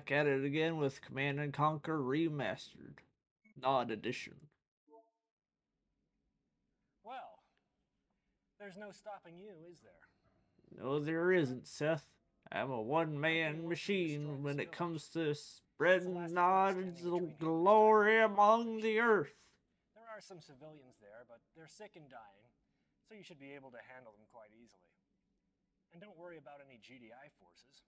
back at it again with Command and Conquer Remastered, Nod Edition. Well, there's no stopping you, is there? No, there isn't, Seth. I'm a one-man machine when it comes to spreading Nod's glory among the earth. There are some civilians there, but they're sick and dying, so you should be able to handle them quite easily. And don't worry about any GDI forces.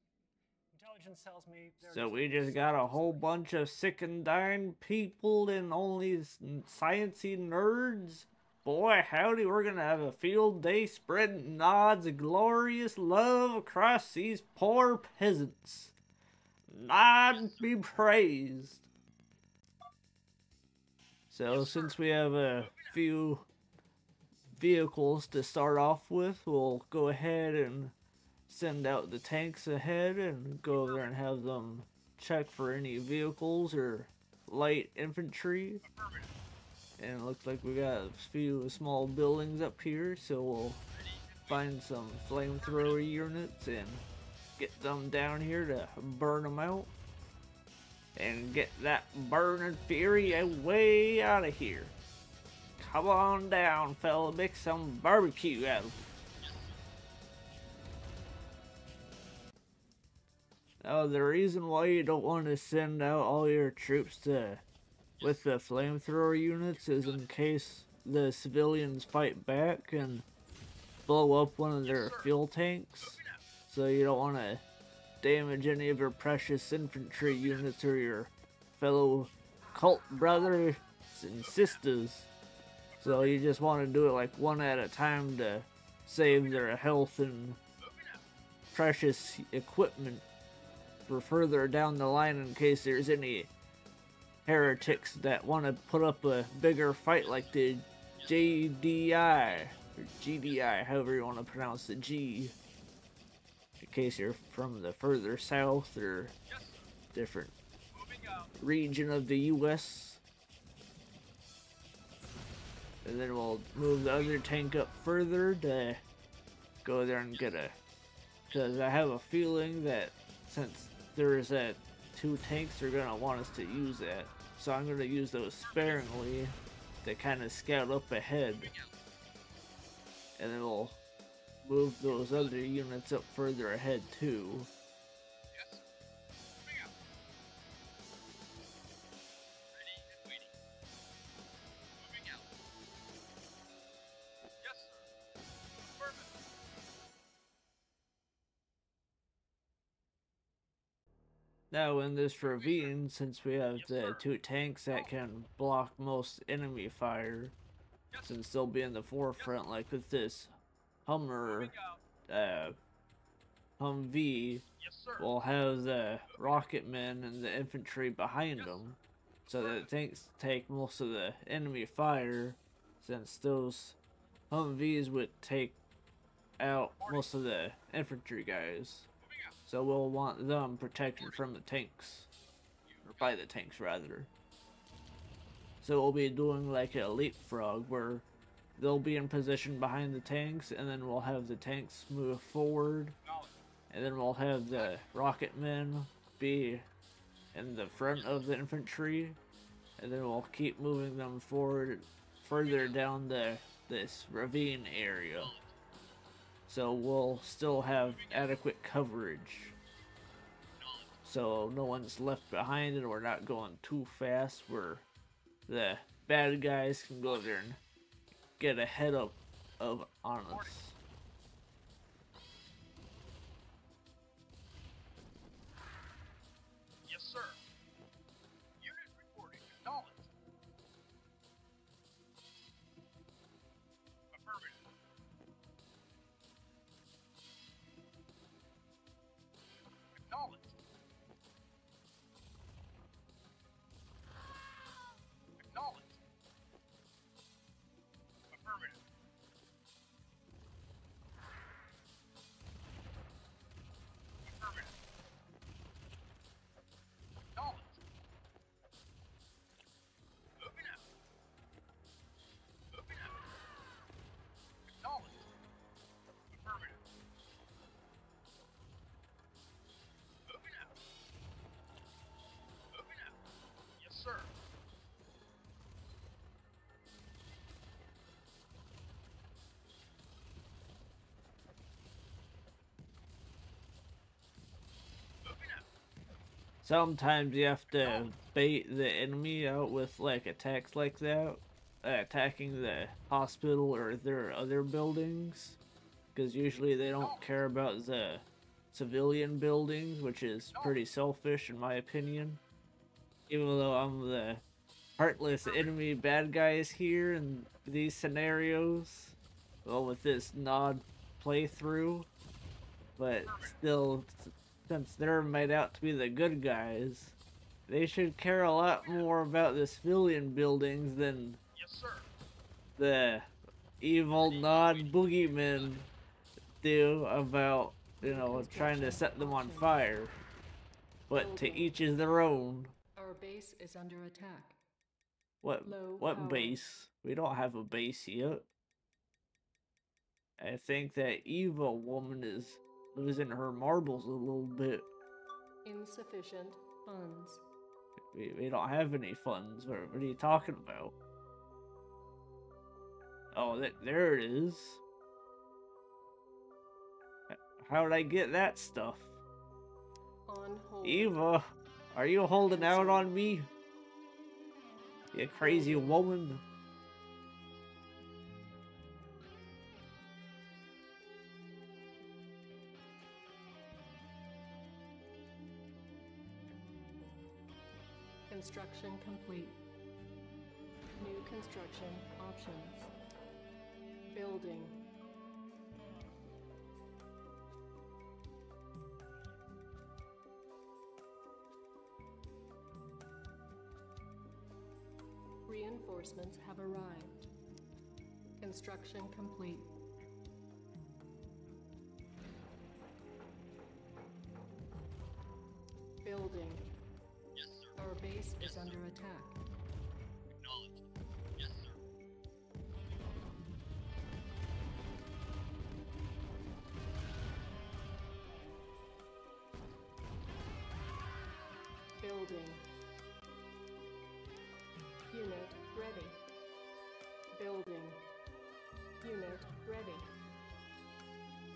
Intelligence tells me so we just got a whole bunch of sick and dying people and only sciencey nerds? Boy, howdy, we're gonna have a field day spreading Nod's glorious love across these poor peasants. Nod be praised. So since we have a few vehicles to start off with, we'll go ahead and send out the tanks ahead and go over there and have them check for any vehicles or light infantry. And it looks like we got a few small buildings up here, so we'll find some flamethrower units and get them down here to burn them out and get that burning fury way out of here. Come on down, fella, make some barbecue out of it. Now, the reason why you don't want to send out all your troops with the flamethrower units is in case the civilians fight back and blow up one of their fuel tanks. So you don't want to damage any of your precious infantry units or your fellow cult brothers and sisters. So you just want to do it like one at a time to save their health and precious equipment for further down the line in case there's any heretics that want to put up a bigger fight like the JDI or GDI, however you want to pronounce the G, in case you're from the further south or different region of the US. And then we'll move the other tank up further to go there and get a, because I have a feeling that since there's two tanks, they're gonna want us to use that. So I'm gonna use those sparingly to kind of scout up ahead. And then we'll move those other units up further ahead too. Now in this ravine, since we have the two tanks that can block most enemy fire, since they'll be in the forefront, like with this Hummer, Humvee, we'll have the rocket men and the infantry behind them, so that the tanks take most of the enemy fire, since those Humvees would take out most of the infantry guys. So we'll want them protected from the tanks, or by the tanks rather. So we'll be doing like a leapfrog where they'll be in position behind the tanks, and then we'll have the tanks move forward, and then we'll have the rocket men be in the front of the infantry, and then we'll keep moving them forward further down this ravine area. So we'll still have adequate coverage, so no one's left behind and we're not going too fast where the bad guys can go there and get ahead of on us. Yes, sir. Unit reporting. Acknowledged. Affirmative. Acknowledged. Acknowledged. Affirmative. sometimes you have to bait the enemy out with like attacks like that, attacking the hospital or their other buildings, because usually they don't care about the civilian buildings, which is pretty selfish in my opinion. Even though I'm the heartless enemy bad guys here in these scenarios, well, with this nod playthrough, but still, since they're made out to be the good guys, they should care a lot more about the civilian buildings than Yes, sir. the evil nod boogeymen do about, you know, trying to set them on fire. But to each is their own. Our base is under attack. What Low what power. base? We don't have a base yet. I think that evil woman is losing her marbles a little bit. Insufficient funds. We don't have any funds. What are you talking about? Oh, there it is. How did I get that stuff? On hold. Eva, are you holding out on me? You crazy woman. Construction complete. New construction options. Building. Reinforcements have arrived. Construction complete. Building. Yes, sir. Our base is under attack. Acknowledged. Yes, sir. Building. Unit ready. Building. Unit ready.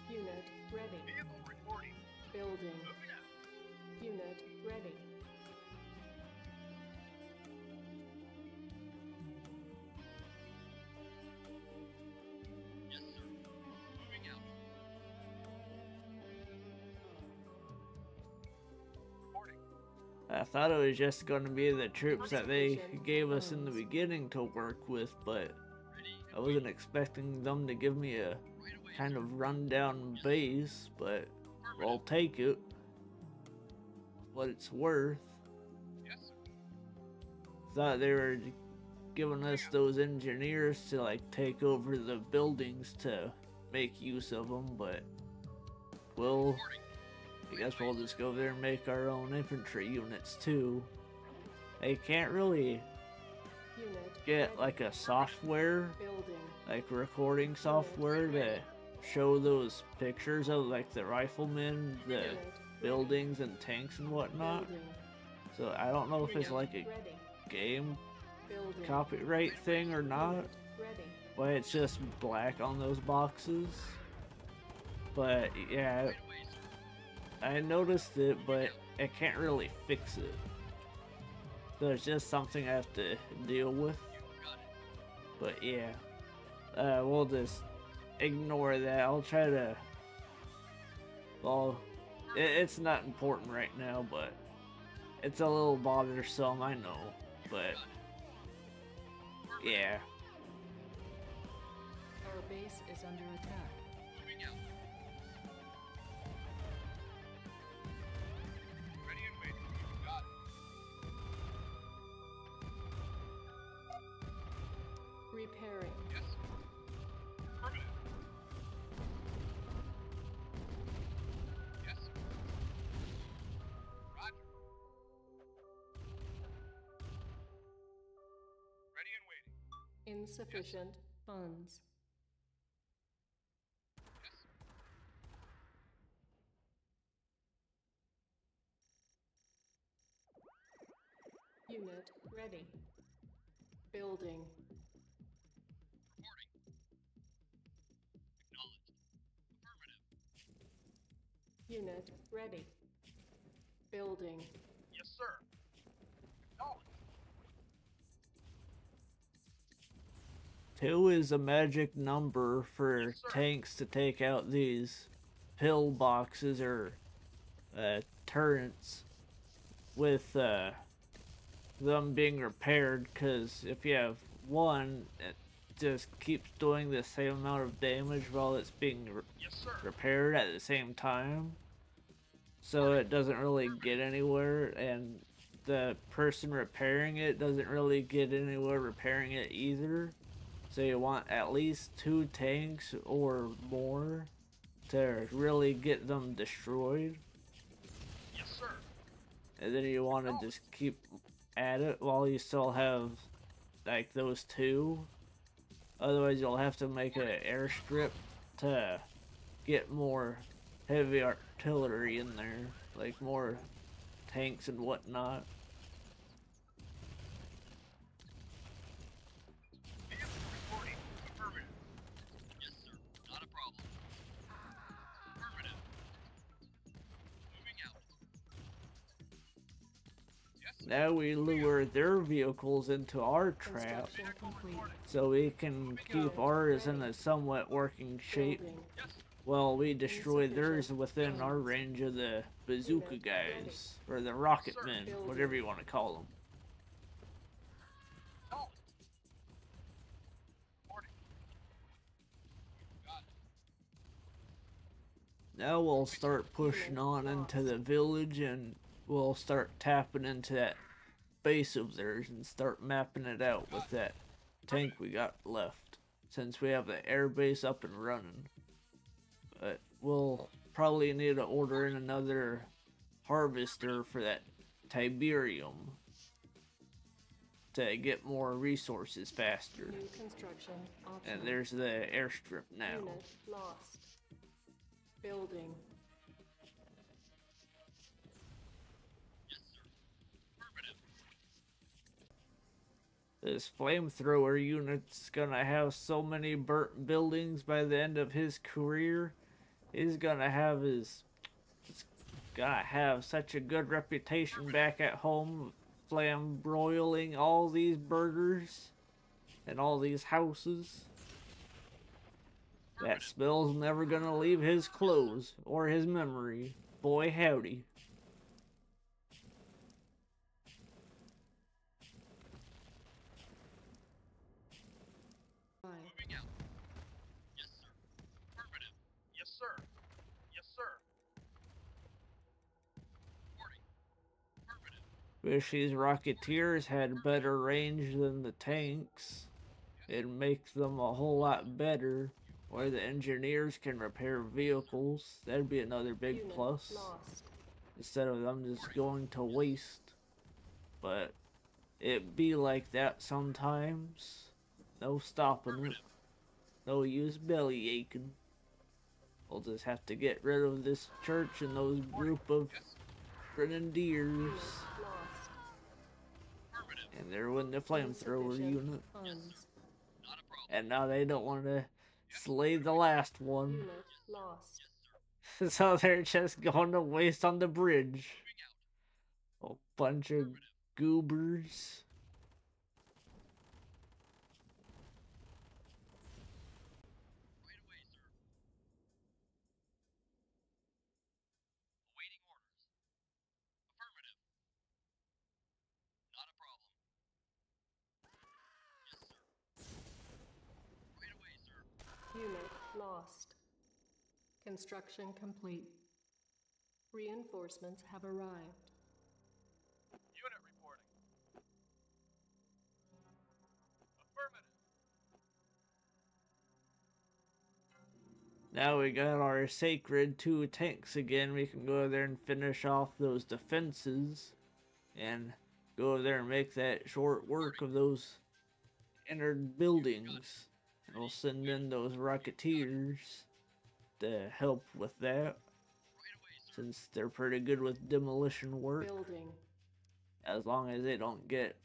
Unit ready. Vehicle reporting. Building. Moving out. Unit ready. Yes, sir. Moving out. Reporting. I thought it was just going to be the troops that they gave us in the beginning to work with, but Ready. I wasn't expecting them to give me a Right away. kind of rundown base, but I'll take it. What it's worth. Yes, sir. Thought they were giving us those engineers to like take over the buildings to make use of them, but we'll, Reporting. I guess we'll just go there and make our own infantry units too. They can't really Unit get ready. like a software, Building. like recording software to show those pictures of like the riflemen, the Unit buildings and tanks and whatnot. Building. So I don't know if it's like a Ready. game Building. copyright thing or not, Unit ready. but it's just black on those boxes. But yeah, Right away, sir. I noticed it, but I can't really fix it. So it's just something I have to deal with. You got it. But yeah, we'll just ignore that. I'll try to. Well, it's not important right now, but it's a little bothersome, I know. But yeah, Our base is under attack. Moving out. Ready and waiting. You got it. Repairing. Yes, sir. Affirmative. Yes, sir. Roger. Ready and waiting. Insufficient funds. Yes, sir. Unit ready. Building. Reporting. Acknowledged. Affirmative. Unit ready. Building. Yes, 2 is a magic number for Yes, sir. tanks to take out these pillboxes or turrets with them being repaired, because if you have one, it just keeps doing the same amount of damage while it's being Yes, sir. repaired at the same time. So it doesn't really get anywhere, and the person repairing it doesn't really get anywhere repairing it either. So you want at least 2 tanks or more to really get them destroyed. Yes, sir. And then you want to just keep at it while you still have like those 2. Otherwise you'll have to make an airstrip to get more heavy artillery in there, like more tanks and whatnot. Vehicle reporting. Affirmative. Yes, sir. Not a problem. Affirmative. Moving out. Yes, sir. Now we lure their vehicles into our trap Construction complete. so we can keep ours in a somewhat working shape. Building. Yes. Well, we destroy theirs within our range of the bazooka guys, or the rocket men, whatever you want to call them. No. Reporting. Got it. Now we'll start pushing on into the village, and we'll start tapping into that base of theirs and start mapping it out with that tank we got left, since we have the air base up and running. But we'll probably need to order in another harvester for that Tiberium to get more resources faster. New construction optional. And there's the airstrip now. Unit lost. Building. Yes, sir. Affirmative. This flamethrower unit's gonna have so many burnt buildings by the end of his career. He's gonna have such a good reputation back at home, flambroiling all these burgers and all these houses. That smell's never gonna leave his clothes or his memory. Boy howdy. Moving out. Yes, sir. Affirmative. Yes, sir. Yes, sir. Reporting. Affirmative. Wish these Rocketeers had better range than the tanks. It'd make them a whole lot better. Or the engineers can repair vehicles. That'd be another big Unit plus. lost. Instead of them just going to waste. But it be like that sometimes. No stopping it. No use belly aching. We'll just have to get rid of this church and those group of grenadiers. Unit lost. Affirmative. And they're in the flamethrower Insufficient unit. funds. Not a problem. And now they don't want to slay the last one. Unit lost. So they're just going to waste on the bridge. Moving out. A bunch of goobers. Right away, sir. Awaiting orders. Affirmative. Not a problem. Yes, sir. Right away, sir. Unit lost. Construction complete. Reinforcements have arrived. Unit reporting. Affirmative. Now we got our sacred 2 tanks again. We can go there and finish off those defenses. And go over there and make that short work of those inner buildings. And we'll send in those Rocketeers to help with that. Since they're pretty good with demolition work. Building. As long as they don't get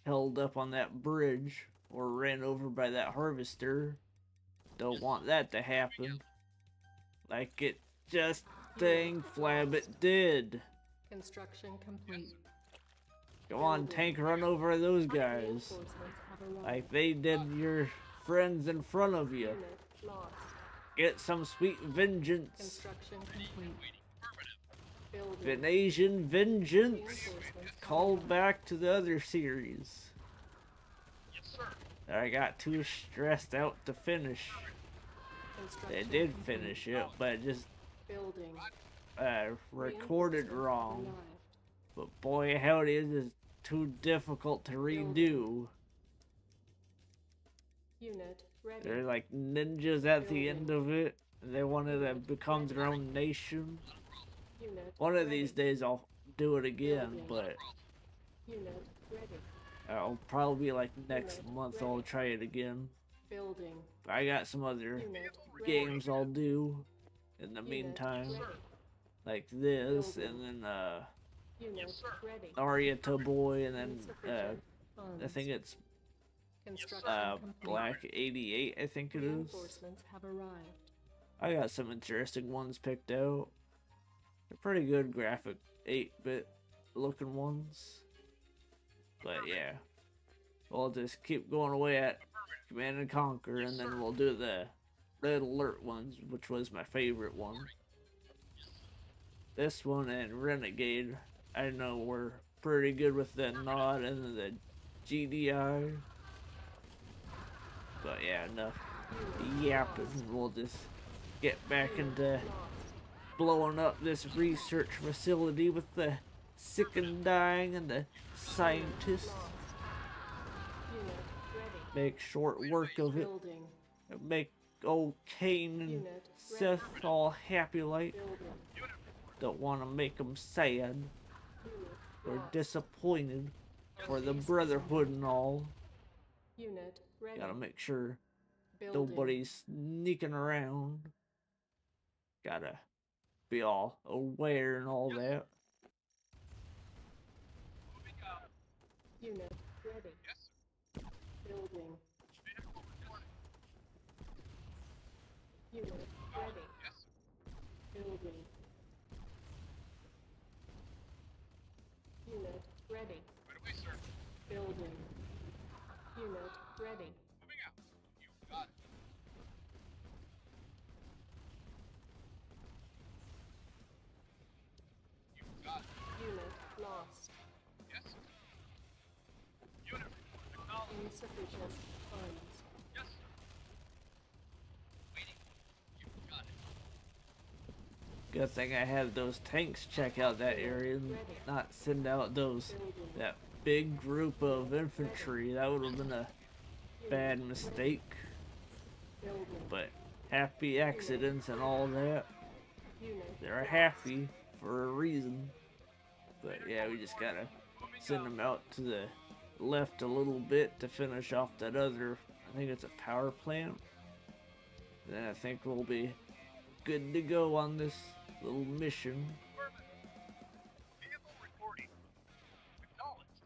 held up on that bridge or ran over by that harvester. Don't want that to happen. Like it just dang flabbit did. Construction complete. Come on, tank, run over those guys. Reinforcements have arrived. Like they did your friends in front of you. Unit lost. Get some sweet vengeance. Construction complete. Building. Venetian vengeance. Reinforcements Call back to the other series. Yes, sir. I got too stressed out to finish. Construction It did complete. finish it, but it just Building. recorded Reinforcements wrong. arrived. But boy, howdy, it is too difficult to redo. Unit ready. They're like ninjas at the end of it. And they wanted to become their own nation. Unit One of ready. these days I'll do it again, but Unit ready. I'll probably like next month I'll try it again. Building. I got some other Unit ready. games I'll do in the Unit meantime, ready. like this, and then Unit sir. ready. Ariata Boy, and then Insufficient I funds. think it's Construction complete. Black 88, I think it is. Reinforcements have arrived. I got some interesting ones picked out. They're pretty good graphic 8-bit looking ones. But yeah, we'll just keep going away at Command and Conquer, and then we'll do the Red Alert ones, which was my favorite one. This one and Renegade, I know we're pretty good with the nod and the GDI. But yeah, enough yapping. We'll just get back into blowing up this research facility with the sick and dying and the scientists. Unit ready. Make short work of it. Building. Make old Cain and Unit Seth all happy like. Building. Don't want to make them sad Unit or lost. disappointed for the brotherhood and all. Unit ready. Gotta make sure Building. nobody's sneaking around. Gotta be all aware and all that. Moving out. Unit ready. Yes, sir. Building. Vehicle reporting. Unit ready. Yes, sir. Building. Unit ready. Right away, sir. Building. Unit ready. Moving out. You got it. You got it. Unit lost. Yes, sir. Unit report. Acknowledged. Insufficient funds. Yes, sir. Waiting. You got it. Good thing I had those tanks check out that area and not send out those that big group of infantry. That would have been a bad mistake. Building. But happy accidents and all that. Unit They're happy for a reason. But yeah, we just gotta send them out to the left a little bit to finish off that other, I think it's a power plant. Then I think we'll be good to go on this little mission. Vehicle reporting. Acknowledged.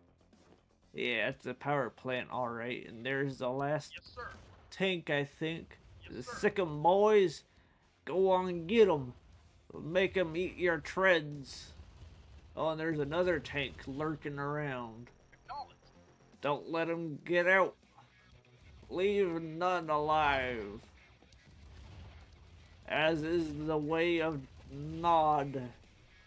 Yeah, it's a power plant, alright. And there's the last Yes, sir. tank, I think. Yes, sir. Sick 'em, boys. Go on and get 'em. Make 'em eat your treads. Oh, and there's another tank lurking around. Acknowledged. Don't let 'em get out. Leave none alive. As is the way of Nod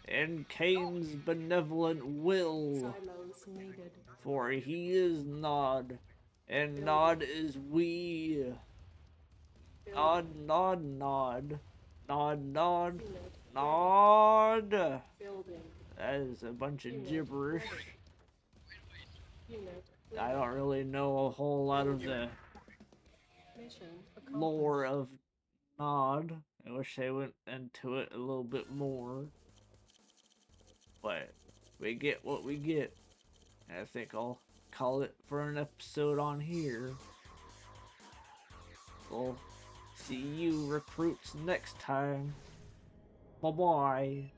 and Cain's benevolent will. silos needed. For he is Nod, and Nod is we. Nod, nod, nod. Nod, nod, Unit nod. building. That is a bunch of gibberish. Unit I don't really know a whole lot of the mission lore accomplished. of Nod. I wish I went into it a little bit more. But we get what we get. And I think I'll call it for an episode on here. We'll see you recruits next time. Bye-bye.